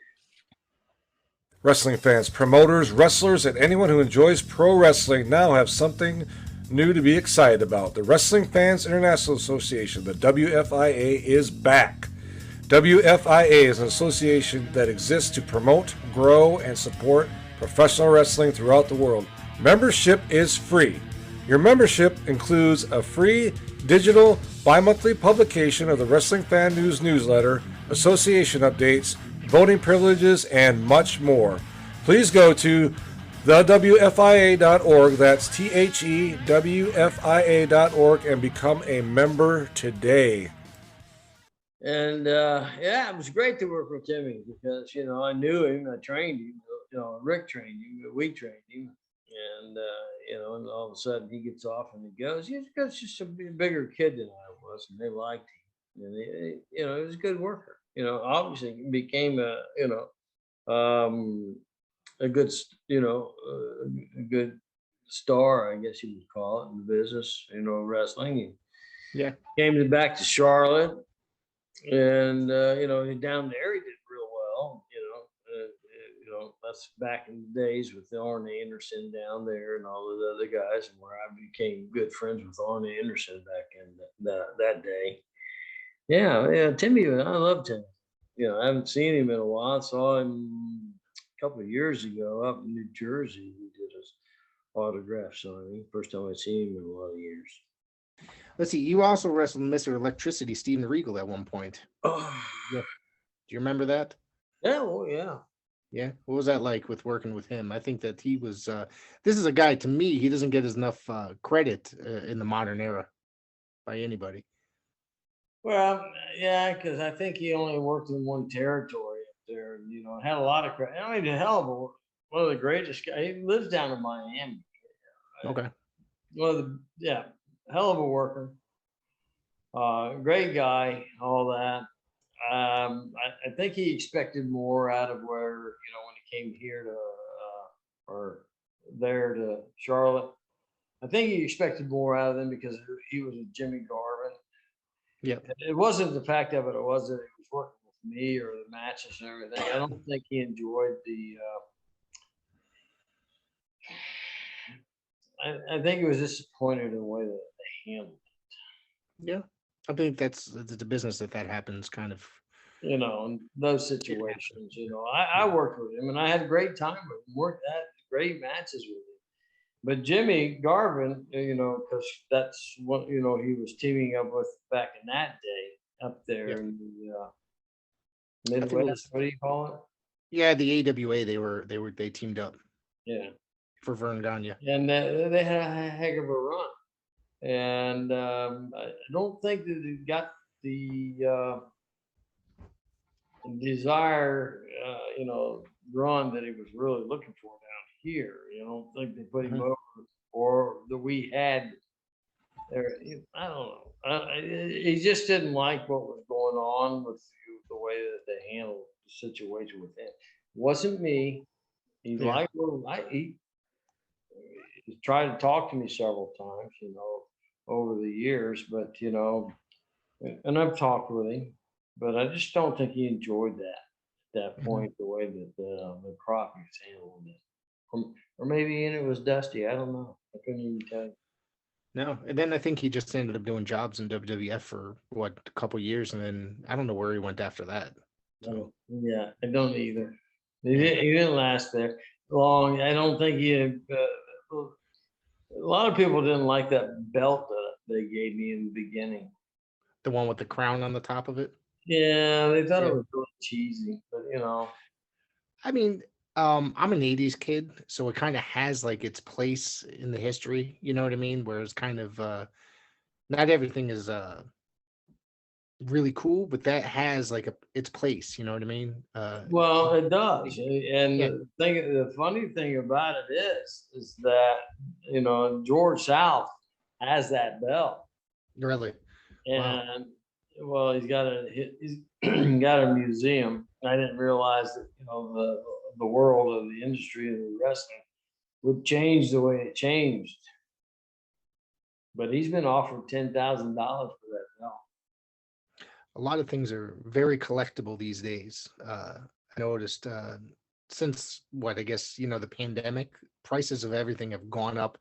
Wrestling fans, promoters, wrestlers, and anyone who enjoys pro wrestling now have something new to be excited about. The Wrestling Fans International Association, the WFIA, is back. WFIA is an association that exists to promote, grow, and support professional wrestling throughout the world. Membership is free. Your membership includes a free digital bi-monthly publication of the Wrestling Fan News newsletter, association updates, voting privileges, and much more. Please go to thewfia.org, that's THEWFIA.org, and become a member today.
And yeah, it was great to work with Timmy because, you know, I knew him, I trained him, you know, Rick trained him, we trained him. And, you know, and all of a sudden he gets off and he goes, he's just a bigger kid than I was, and they liked him. And, you know, he was a good worker. You know, obviously he became a, you know, a good, you know, a good star, I guess you would call it, in the business, you know, wrestling.
Yeah.
Came back to Charlotte. And you know, down there he did real well. You know, that's back in the days with Arn Anderson down there and all those other guys, and where I became good friends with Arn Anderson back in that day. Yeah, Timmy, I love Timmy. You know, I haven't seen him in a while. I saw him a couple of years ago up in New Jersey. He did his autograph signing. First time I've seen him in a lot of years.
Let's see. You also wrestled Mr. Electricity, Steven Regal, at one point.
Oh,
Yeah. Do you remember that?
yeah, oh yeah.
Yeah. What was that like with working with him? I think that he was. This is a guy, to me, he doesn't get enough credit in the modern era by anybody.
Well, yeah, because I think he only worked in one territory up there. You know, had a lot of credit. I mean, a hell of one of the greatest guys. He lives down in Miami.
Okay.
One of the hell of a worker. Great guy, all that. I think he expected more out of where, you know, when he came here to or there to Charlotte. I think he expected more out of them because he was with Jimmy Garvin.
Yeah.
It wasn't the fact of it. It was that he was working with me or the matches and everything. I don't think he enjoyed the. I think he was disappointed in the way that they handled it.
Yeah. I think that's the business that happens kind of.
You know, in those situations, you know, I worked with him and I had a great time with him, had great matches with him. But Jimmy Garvin, you know, because that's what, you know, he was teaming up with back in that day up there in the Midwest. What do you call it?
Yeah, the AWA, they teamed up.
Yeah.
For Vern Gagne.
And they had a heck of a run. And I don't think that they got the desire, you know, run that he was really looking for down here. You don't think they put him over, or that we had there. I don't know. He just didn't like what was going on with the way that they handled the situation with him. It wasn't me. He liked what he tried to talk to me several times, you know, over the years, but you know, and I've talked with him, but I just don't think he enjoyed that point, the way that the Crocketts handled it. Or maybe it was Dusty. I don't know. I couldn't even tell you.
No, and then I think he just ended up doing jobs in WWF for a couple years, and then I don't know where he went after that. So.
Yeah, I don't either. He didn't last there long. I don't think he had. A lot of people didn't like that belt that they gave me in the beginning.
The one with the crown on the top of it?
Yeah, they thought it was really cheesy, but you know.
I mean, I'm an 80s kid, so it kind of has like its place in the history, you know what I mean? Whereas kind of not everything is really cool, but that has like its place, you know what I mean?
Well, it does. And the funny thing about it is that, you know, George South has that belt.
Really?
And well, he's got a museum. I didn't realize that, you know, the world of the industry of the wrestling would change the way it changed. but he's been offered $10,000 for that belt.
A lot of things are very collectible these days. I noticed since what I guess the pandemic, prices of everything have gone up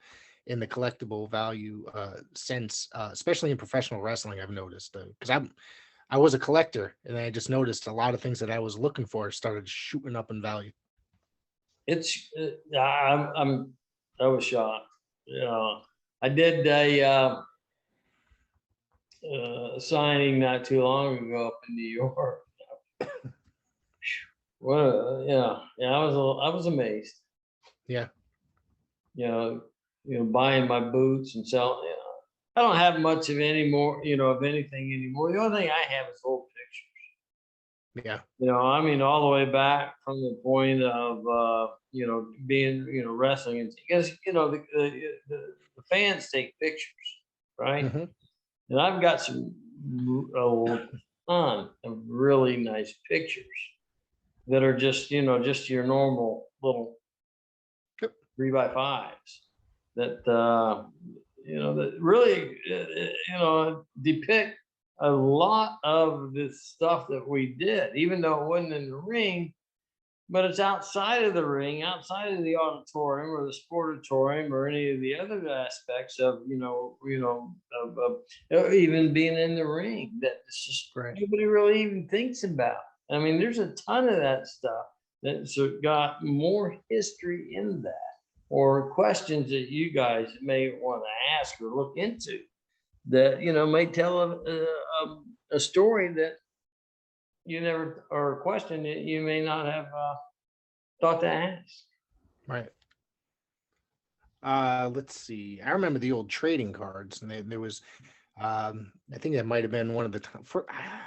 in the collectible value sense, especially in professional wrestling. I've noticed because I was a collector, and I just noticed a lot of things that I was looking for started shooting up in value.
It's I was shocked. I did a signing not too long ago up in New York. Well, I was amazed.
Yeah.
Buying my boots and selling. I don't have much of any more, of anything anymore. The only thing I have is old pictures.
Yeah.
I mean, all the way back from the point of, being, wrestling, and because the fans take pictures, right?
Mm-hmm.
And I've got a ton of really nice pictures that are just your normal little 3x5s that that really depict a lot of the stuff that we did, even though it wasn't in the ring, but it's outside of the ring, outside of the auditorium or the sportatorium or any of the other aspects of even being in the ring that it's just nobody really even thinks about. I mean, there's a ton of that stuff that's got more history in that, or questions that you guys may want to ask or look into that may tell a story that you never, or a question that you may not have thought to ask.
Right. Let's see. I remember the old trading cards, and there was, I think that might have been one of the time.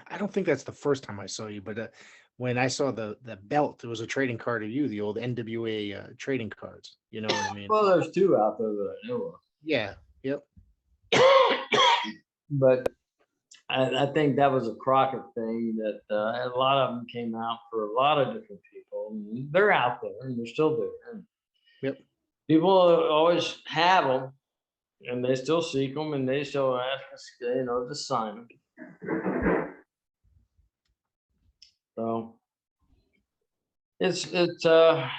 I don't think that's the first time I saw you, but when I saw the belt, it was a trading card of you, the old NWA trading cards. You know what I mean?
Well, there's two out there that I know of.
Yeah. Yep.
But I think that was a Crockett thing that a lot of them came out for a lot of different people. And they're out there and they're still there.
Yep.
People always have them, and they still seek them, and they still ask us, to sign them. So it's I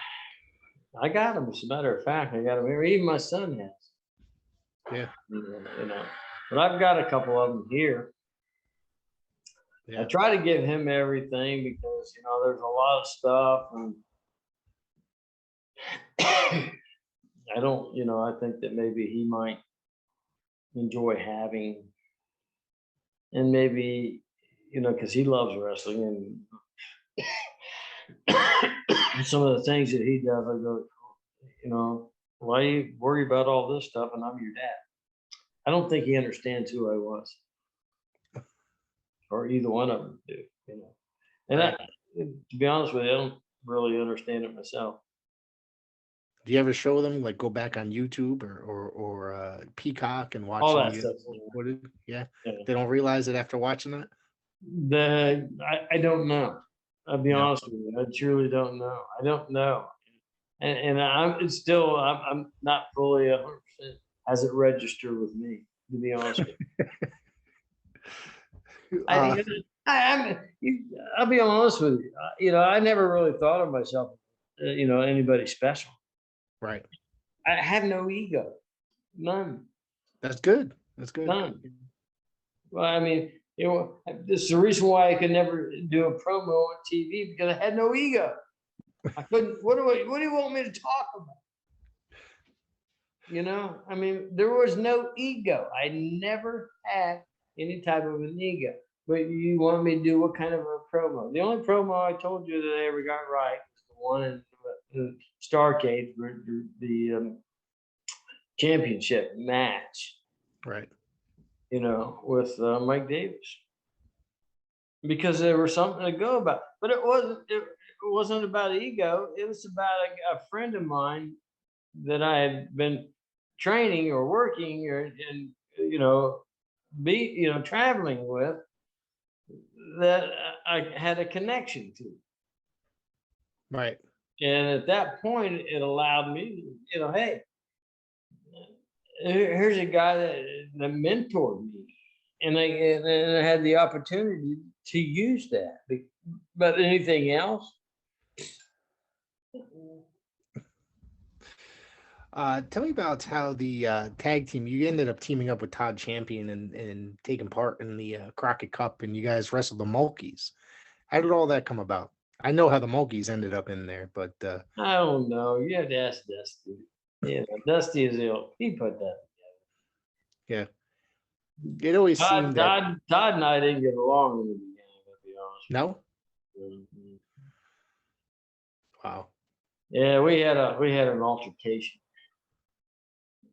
got them. As a matter of fact, I got them here. Even my son has.
Yeah.
But I've got a couple of them here.
Yeah.
I try to give him everything because there's a lot of stuff, and I don't. I think that maybe he might enjoy having, and maybe because he loves wrestling, and some of the things that he does, I go, why you worry about all this stuff, and I'm your dad. I don't think he understands who I was, or either one of them do. And to be honest with you, I don't really understand it myself.
Do you ever show them, like, go back on YouTube or Peacock and watch
All
some
that
of
stuff.
footage? Yeah.
Yeah.
They don't realize it after watching that?
I don't know. I'll be
Yeah.
honest with you. I truly don't know. I don't know. And it's still, I'm not fully 100% has it registered with me, to be honest with you. I'll be honest with you. I never really thought of myself, anybody special.
Right.
I have no ego. None.
That's good. That's good.
None. Well, I mean, this is the reason why I could never do a promo on TV, because I had no ego. I couldn't. What do you want me to talk about? I mean, there was no ego. I never had any type of an ego. But you want me to do what kind of a promo? The only promo I told you that I ever got right was the one in the Starcade for the championship match.
Right.
With Mike Davis, because there was something to go about. But it wasn't about ego. It was about a friend of mine that I had been training or working and traveling with, that I had a connection to.
Right.
And at that point, it allowed me, hey, here's a guy that that mentored me, and I had the opportunity to use that. But anything else?
Tell me about how the tag team, you ended up teaming up with Todd Champion and taking part in the Crockett Cup, and you guys wrestled the Mulkeys. How did all that come about? I know how the Mulkeys ended up in there, but
I don't know. You have to ask Dusty. Yeah, Dusty is he put that.
yeah, it always seemed that
Todd and I didn't get along in the beginning, to be honest.
no,
Mhm.
wow.
Yeah, we had an altercation.
Do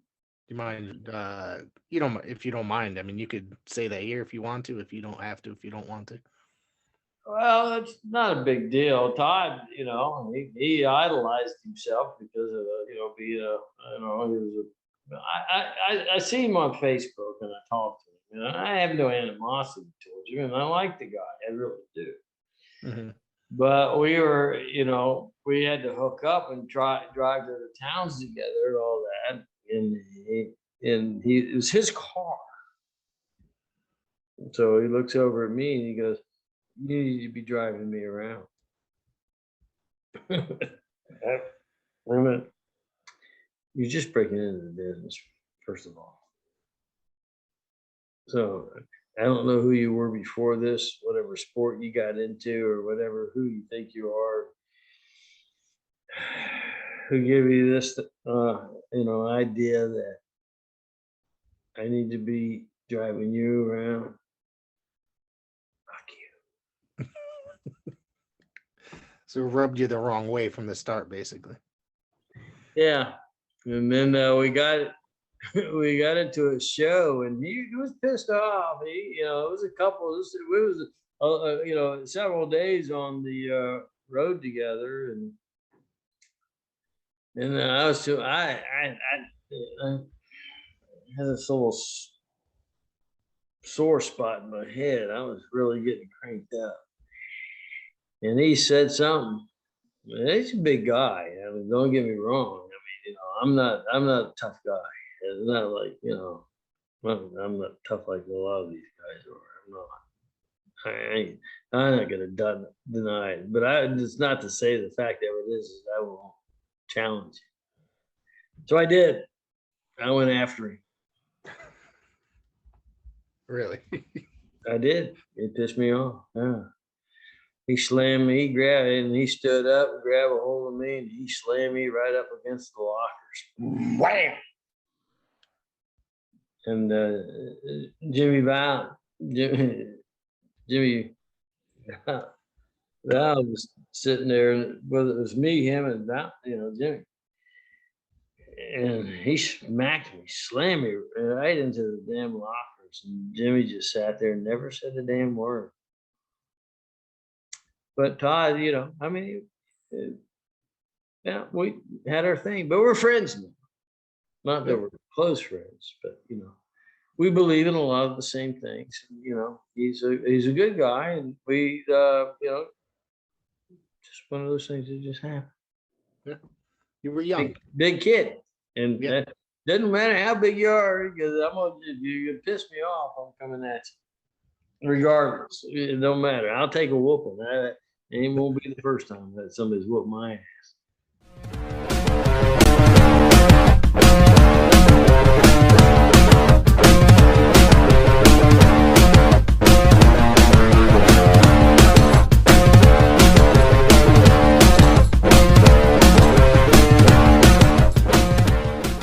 you mind? You don't if you don't mind. I mean, you could say that here if you want to. If you don't have to, if you don't want to.
Well, it's not a big deal. Todd, he idolized himself because of being he was I see him on Facebook and I talk to him. I have no animosity towards him, and I like the guy. I really do.
Mm-hmm.
But we we had to hook up and drive to the towns together and all that. And it was his car. So he looks over at me and he goes, "You need to be driving me around." Wait a minute. You're just breaking into the business, first of all. So I don't know who you were before this, whatever sport you got into or whatever, who you think you are, who gave you this, idea that I need to be driving you around. Fuck you.
So it rubbed you the wrong way from the start, basically.
Yeah. And then we got into a show, and he was pissed off. It was several days on the road together, and I was too. I had this little sore spot in my head. I was really getting cranked up, and he said something. He's a big guy. I mean, don't get me wrong. I mean, I'm not a tough guy. It's not like, I'm not tough like a lot of these guys are. I'm not gonna deny it. But it's not to say the fact that it is I won't challenge it. So I did. I went after him.
Really?
I did. It pissed me off. Yeah. He slammed me, he grabbed it, and he stood up and grabbed a hold of me, and he slammed me right up against the lockers. Wham! And Jimmy Brown was sitting there, whether it was me, him, and Jimmy. And he smacked me, slammed me right into the damn lockers. And Jimmy just sat there and never said a damn word. But Todd, we had our thing, but we're friends now. Not that we're close friends, but we believe in a lot of the same things. He's a good guy, and we just one of those things that just happened.
Yeah. You were young,
big kid, and
yeah.
that doesn't matter how big you are, because if you piss me off, I'm coming at you. Regardless, it don't matter. I'll take a whooping. It won't be the first time that somebody's whooped my ass.